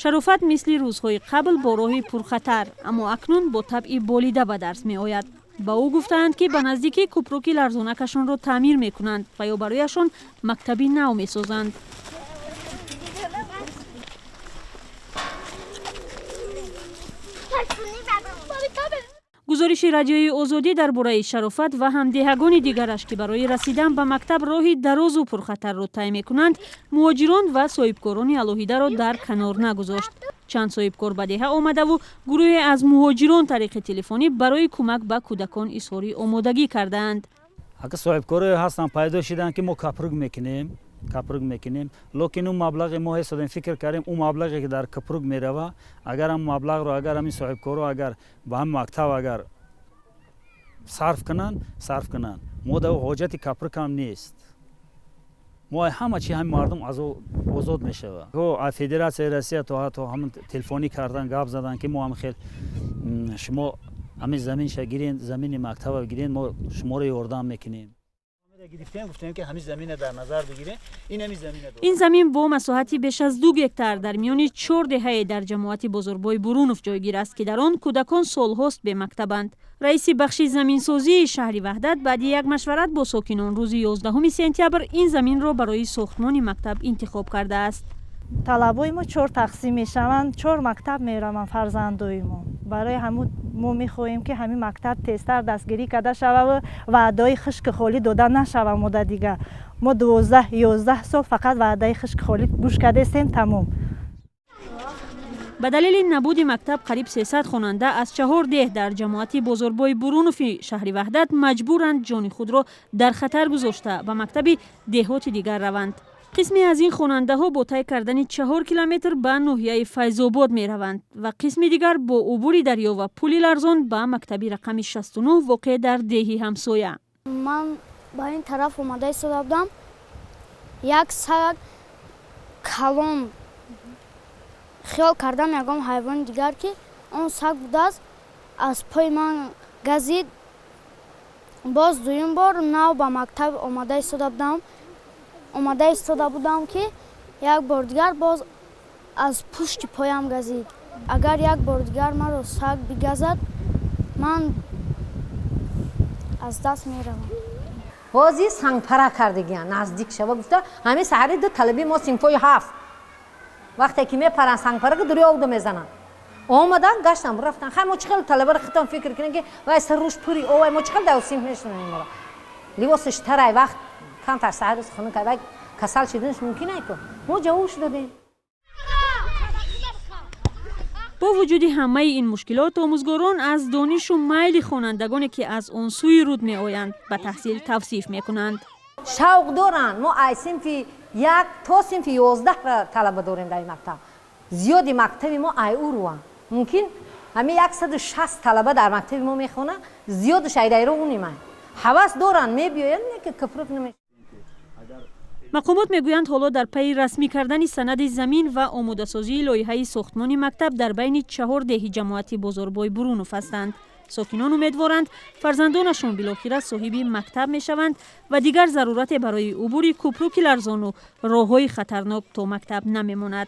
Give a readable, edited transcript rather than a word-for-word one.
شرافت مثل روزهای قبل با راه پرخطر اما اکنون با طبع بالیده به درس می آید. با او گفتند که به نزدیکی کپروک لرزونکشان را تعمیر می کنند و یا برایشان مکتبی نو می سازند. گزارش رادیوی آزادی درباره شرافت و همدهگان دیگرش که برای رسیدن به مکتب راهی دراز و پرخطر را طی می‌کنند، مهاجران و صاحبکاران الهیده را در کنار نگذاشت. چند صاحبکار به دهه آمده و گروهی از مهاجران طریق تلفنی برای کمک به کودکان اظهار آمادگی کردند. اگه صاحبکار هستن پیدا شدن که ما کپرگ میکنیم لیکن اون مبلغ ما حساب فکر کردیم اون مبلغی که در کپرگ میروه اگر هم مبلغ رو اگر همین صاحبکار اگر به هم مکتب اگر صرف کنن ما در حاجت کپرگ هم نیست. ما همه چی هم مردم از آزاد میشوه. تو فدراسیون روسیه تو همون تلفنی کردن گپ زدن که ما هم خیلی شما همین زمین شگیرین زمین مکتب بگیرین ما شما رو یاردم میکنیم. گفتیم که همین زمین در نظر بگیرین این زمین با مساحتی بیش از 2 هکتار در میان 4 دهه در جماعت بزرگبای برونوف جایگیر است که در آن کودکان سالهاست به مکتبند. رئیس بخش زمینسازی شهر وحدت بعد یک مشورت با ساکنان روز 11 سپتامبر این زمین را برای ساختمان مکتب انتخاب کرده است. طلبای ما 4 تقسیم میشوند، 4 مکتب میروند فرزندای ما. برای همون ما میخواهیم که همین مکتب تیزتر دستگیری کرده شود و وعده خشک خالی داده نشود. مدت دیگه ما 12-11 سال فقط وعده خشک خالی گوش کرده استیم تمام. به دلیل نبود مکتب قریب 300 خواننده از 4 ده در جماعت بزرگبای برونوف شهر وحدت مجبورند جان خود را در خطر گذاشته به مکتب دهات دیگر روند. قسمی از این خواننده ها با طی کردن 4 کیلومتر به ناحیه فیض‌آباد می روند و قسمی دیگر با عبور دریا و پل لرزان به مکتب رقم 69 واقع در دهی همسایه. من با این طرف اومده ایستاده بودم، یک سگ کلان خیال کردم یکم حیوان دیگر که اون سگ بوده است از پای من گزید. باز دویم بار نو به مکتب اومده ایستاده بودم که یک بار دیگر باز از پشت پایم گزید. اگر یک بار دیگر مرا سگ بگزد من از دست میروم. بازی سنگپره کردگیان نزدیک شده گفته همه سحری دو طلبی ما سینفوی 7 وقتی که میپرن سنگپره که دریا آوده میزنن آمدن گشتم رفتن خیلی ما چقدر طلبه رو خطام فکر کنن که وای سر روش پوری اوه ما چقدر دو سینف میشنن این مرا لیواسش ترای وقت کم تا سحر از خونه که وای کسل شدنش ممکنه که ما جوش دادیم. با وجود همه این مشکلات آموزگاران از دانش و میل خوانندگانی که از آن سوی رود می آیند به تحصیل توصیف می کنند. شوق دارن. ما ای صنف 1 تا صنف 11 طلبه داریم در مکتب. زیادی مکتب ما ای او رو ممکن همه 160 طلبه در مکتب ما میخونه زیاد شایده رو اونیم حواس دارن میبیاین که کفرک نمیشه. مقامات میگویند حالا در پی رسمی کردن سند زمین و آماده سازی لایحه ساختمان مکتب در بین 4 دهی جماعت بزرگبای برونوف هستند. ساکنان امیدوارند فرزندانشان بالاخره صاحب مکتب میشوند و دیگر ضرورت برای عبور کپروک لرزان و راههای خطرناک تا مکتب نمیماند.